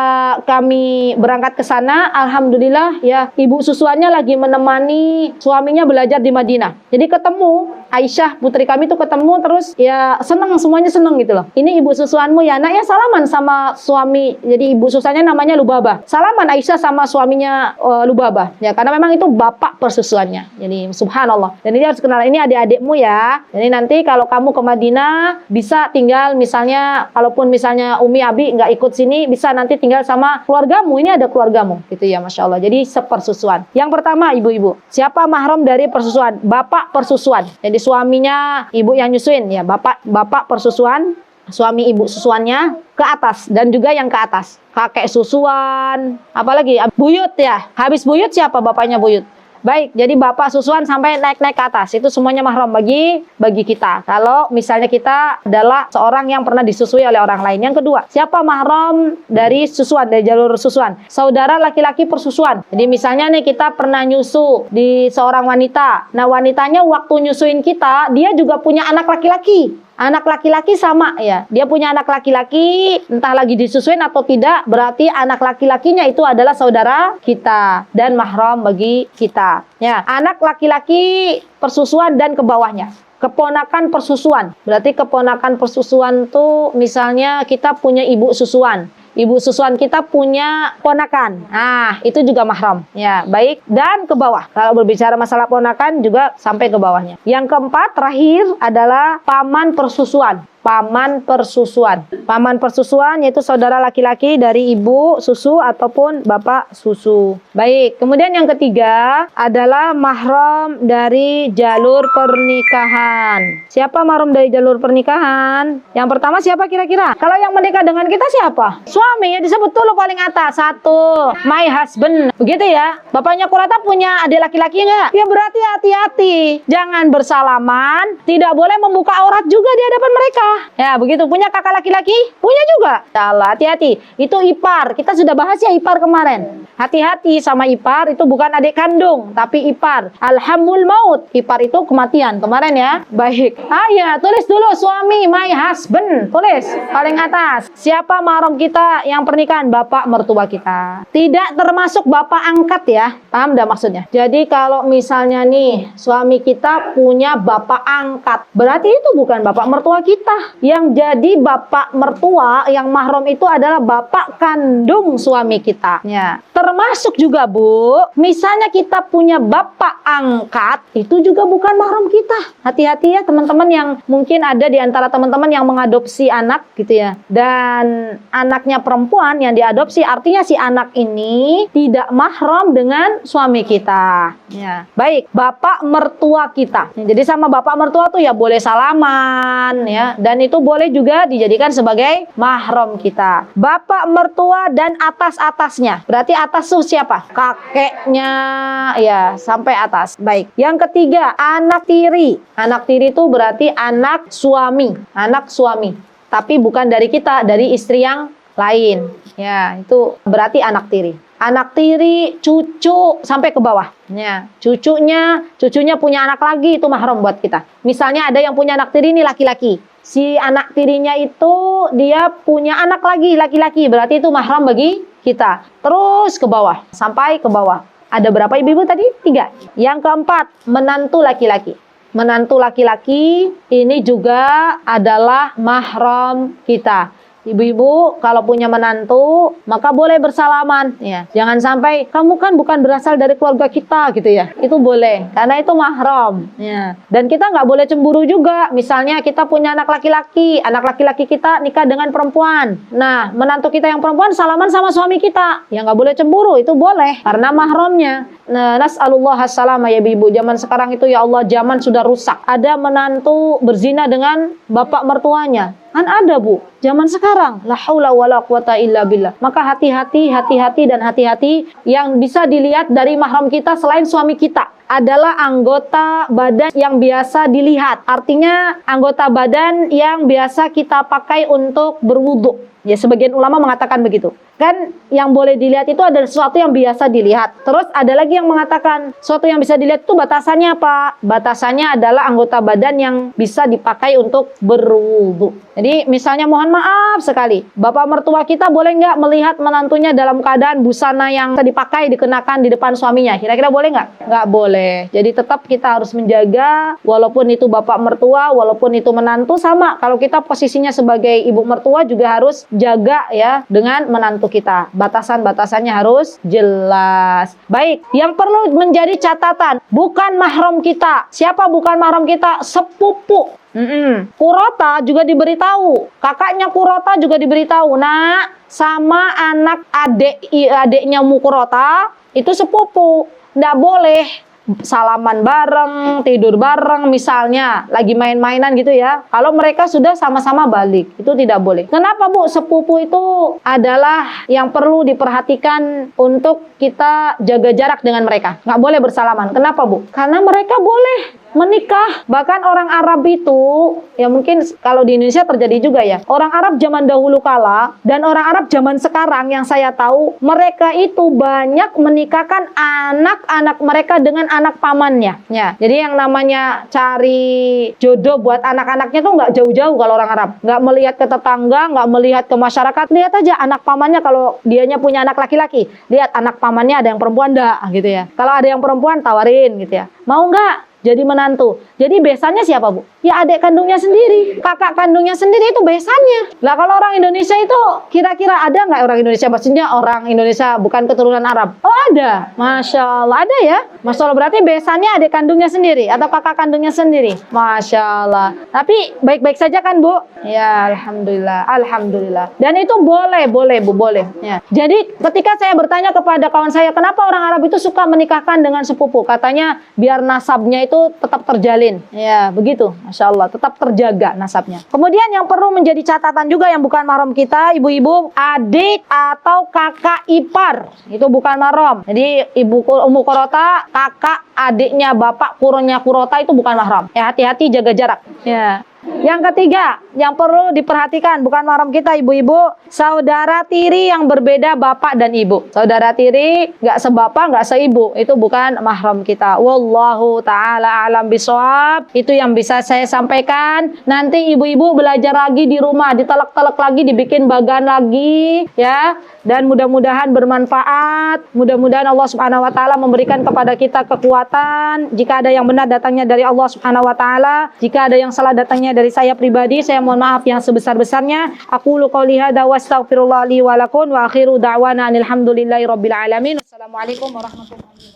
kami berangkat ke sana, alhamdulillah ya, ibu susuannya lagi menemani suaminya belajar di Madinah. Jadi ketemu Aisyah putri kami tuh ketemu, terus ya seneng, semuanya seneng gitu loh. Ini ibu susuanmu ya nak, ya salaman sama suami. Jadi ibu susuannya namanya Lubabah. Salaman Aisyah sama suaminya Lubabah. Ya karena memang itu bapak persusuannya. Jadi subhanallah. Dan ini harus kenal, ini adik-adikmu ya. Jadi nanti kalau kamu ke Madinah bisa tinggal misalnya, kalaupun misalnya Umi Abi nggak ikut sini, bisa nanti tinggal sama keluargamu. Ini ada keluargamu gitu ya, Masya Allah. Jadi sepersusuan. Yang pertama ibu-ibu, siapa mahram dari persusuan? Bapak persusuan. Jadi suaminya ibu yang nyusuin ya, bapak persusuan, suami ibu susuannya ke atas, dan juga yang ke atas, kakek susuan, apalagi buyut ya. Habis buyut siapa bapaknya buyut? Baik, jadi bapak susuan sampai naik-naik ke atas, itu semuanya mahram bagi kita. Kalau misalnya kita adalah seorang yang pernah disusui oleh orang lain. Yang kedua, siapa mahram dari susuan, dari jalur susuan? Saudara laki-laki persusuan. Jadi misalnya nih kita pernah nyusu di seorang wanita. Nah wanitanya waktu nyusuin kita, dia juga punya anak laki-laki. Anak laki-laki sama ya, dia punya anak laki-laki, entah lagi disusuin atau tidak, berarti anak laki-lakinya itu adalah saudara kita dan mahram bagi kita. Ya, anak laki-laki persusuan dan ke bawahnya. Keponakan persusuan, berarti keponakan persusuan tuh misalnya kita punya ibu susuan. Ibu susuan kita punya ponakan. Nah, itu juga mahram. Ya, baik. Dan ke bawah. Kalau berbicara masalah ponakan juga sampai ke bawahnya. Yang keempat, terakhir adalah paman persusuan. Paman persusuan. Paman persusuan yaitu saudara laki-laki dari ibu susu ataupun bapak susu. Baik, kemudian yang ketiga adalah mahram dari jalur pernikahan. Siapa mahram dari jalur pernikahan? Yang pertama siapa kira-kira? Kalau yang menikah dengan kita siapa? Suami ya, disebut dulu paling atas. Satu, my husband. Begitu ya. Bapaknya Qurrata punya adik laki-laki enggak? Ya berarti hati-hati. Jangan bersalaman, tidak boleh membuka aurat juga di hadapan mereka. Ya, begitu. Punya kakak laki-laki? Punya juga. Ya Allah, hati-hati. Itu ipar. Kita sudah bahas ya ipar kemarin. Hati-hati sama ipar, itu bukan adik kandung, tapi ipar. Alhamul maut. Ipar itu kematian. Kemarin ya. Baik. Ya, tulis dulu suami, my husband. Tulis paling atas. Siapa mahram kita yang pernikahan? Bapak mertua kita. Tidak termasuk bapak angkat ya. Paham dah maksudnya? Jadi kalau misalnya nih suami kita punya bapak angkat, berarti itu bukan bapak mertua kita. Yang jadi bapak mertua yang mahram itu adalah bapak kandung suami kita. Ya. Termasuk juga Bu, misalnya kita punya bapak angkat, itu juga bukan mahram kita. Hati-hati ya teman-teman yang mungkin ada di antara teman-teman yang mengadopsi anak gitu ya. Dan anaknya perempuan yang diadopsi, artinya si anak ini tidak mahram dengan suami kita. Ya. Baik, bapak mertua kita. Jadi sama bapak mertua tuh ya boleh salaman ya, dan itu boleh juga dijadikan sebagai mahram kita. Bapak mertua dan atas-atasnya. Berarti atas tuh siapa? Kakeknya ya, sampai atas. Baik. Yang ketiga, anak tiri. Anak tiri itu berarti anak suami. Anak suami. Tapi bukan dari kita, dari istri yang lain. Ya, itu berarti anak tiri. Anak tiri, cucu sampai ke bawah. Ya, cucunya punya anak lagi, itu mahram buat kita. Misalnya ada yang punya anak tiri ini laki-laki. Si anak tirinya itu dia punya anak lagi laki-laki, berarti itu mahram bagi kita. Terus ke bawah, sampai ke bawah. Ada berapa ibu-ibu tadi? 3. Yang keempat, menantu laki-laki. Menantu laki-laki ini juga adalah mahram kita. Ibu-ibu kalau punya menantu maka boleh bersalaman ya. Jangan sampai kamu kan bukan berasal dari keluarga kita gitu ya. Itu boleh karena itu mahram ya. Dan kita nggak boleh cemburu juga. Misalnya kita punya anak laki-laki kita nikah dengan perempuan. Nah, menantu kita yang perempuan salaman sama suami kita. Ya nggak boleh cemburu, itu boleh karena mahramnya. Nah, nas'alullah as-salama ya ibu. Zaman sekarang itu ya Allah, zaman sudah rusak. Ada menantu berzina dengan bapak mertuanya. Kan ada Bu, zaman sekarang. La haula wala quwata illa billah. Maka hati-hati yang bisa dilihat dari mahram kita selain suami kita adalah anggota badan yang biasa dilihat. Artinya anggota badan yang biasa kita pakai untuk berwudu. Ya, sebagian ulama mengatakan begitu. Kan yang boleh dilihat itu adalah sesuatu yang biasa dilihat. Terus ada lagi yang mengatakan sesuatu yang bisa dilihat itu batasannya apa? Batasannya adalah anggota badan yang bisa dipakai untuk berwudu. Jadi misalnya mohon maaf sekali, bapak mertua kita boleh nggak melihat menantunya dalam keadaan busana yang dipakai dikenakan di depan suaminya? Kira-kira boleh nggak? Nggak boleh. Jadi tetap kita harus menjaga, walaupun itu bapak mertua, walaupun itu menantu, sama. Kalau kita posisinya sebagai ibu mertua juga harus jaga ya dengan menantu kita. Batasan-batasannya harus jelas. Baik, yang perlu menjadi catatan, bukan mahram kita. Siapa bukan mahram kita? Sepupu. Kurota juga diberitahu. Kakaknya Kurota juga diberitahu. Nah, sama anak adiknya Mukurota itu sepupu. Nggak boleh salaman bareng, tidur bareng misalnya, lagi main-mainan gitu ya. Kalau mereka sudah sama-sama balik, itu tidak boleh. Kenapa Bu? Sepupu itu adalah yang perlu diperhatikan untuk kita jaga jarak dengan mereka. Nggak boleh bersalaman. Kenapa Bu? Karena mereka boleh menikah. Bahkan orang Arab itu, ya mungkin kalau di Indonesia terjadi juga ya, orang Arab zaman dahulu kala dan orang Arab zaman sekarang yang saya tahu, mereka itu banyak menikahkan anak-anak mereka dengan anak pamannya ya. Jadi yang namanya cari jodoh buat anak-anaknya tuh nggak jauh-jauh kalau orang Arab. Nggak melihat ke tetangga, nggak melihat ke masyarakat. Lihat aja anak pamannya, kalau dianya punya anak laki-laki, lihat anak pamannya ada yang perempuan nggak gitu ya. Kalau ada yang perempuan tawarin gitu ya, mau nggak jadi menantu. Jadi besannya siapa Bu? Ya adik kandungnya sendiri, kakak kandungnya sendiri, itu besannya. Lah kalau orang Indonesia itu kira-kira ada nggak orang Indonesia? Maksudnya orang Indonesia bukan keturunan Arab. Oh ada, Masya Allah ada ya. Masya Allah, berarti besannya adik kandungnya sendiri atau kakak kandungnya sendiri. Masya Allah. Tapi baik-baik saja kan Bu? Ya Alhamdulillah, Alhamdulillah. Dan itu boleh Bu, boleh. Ya. Jadi ketika saya bertanya kepada kawan saya, kenapa orang Arab itu suka menikahkan dengan sepupu? Katanya biar nasabnya itu tetap terjalin. Ya begitu. Masya Allah, tetap terjaga nasabnya. Kemudian yang perlu menjadi catatan juga yang bukan mahram kita, ibu-ibu, adik atau kakak ipar, itu bukan mahram. Jadi ibu Ummu Kurota, kakak adiknya bapak Kurota itu bukan mahram. Ya hati-hati, jaga jarak. Ya. Yang ketiga, yang perlu diperhatikan bukan mahram kita ibu-ibu, saudara tiri yang berbeda bapak dan ibu. Saudara tiri nggak sebapak, nggak seibu, itu bukan mahram kita. Wallahu taala alam bisawab. Itu yang bisa saya sampaikan. Nanti ibu-ibu belajar lagi di rumah, ditelek-telek lagi, dibikin bagan lagi, ya. Dan mudah-mudahan bermanfaat. Mudah-mudahan Allah Subhanahu wa taala memberikan kepada kita kekuatan. Jika ada yang benar datangnya dari Allah Subhanahu wa taala, jika ada yang salah datangnya dari saya pribadi, saya mohon maaf yang sebesar-besarnya. Aqulu qouli hadza wa astaghfirullah li wa lakum wa akhiru da'wana alhamdulillahi rabbil alamin. Wassalamualaikum warahmatullahi wabarakatuh.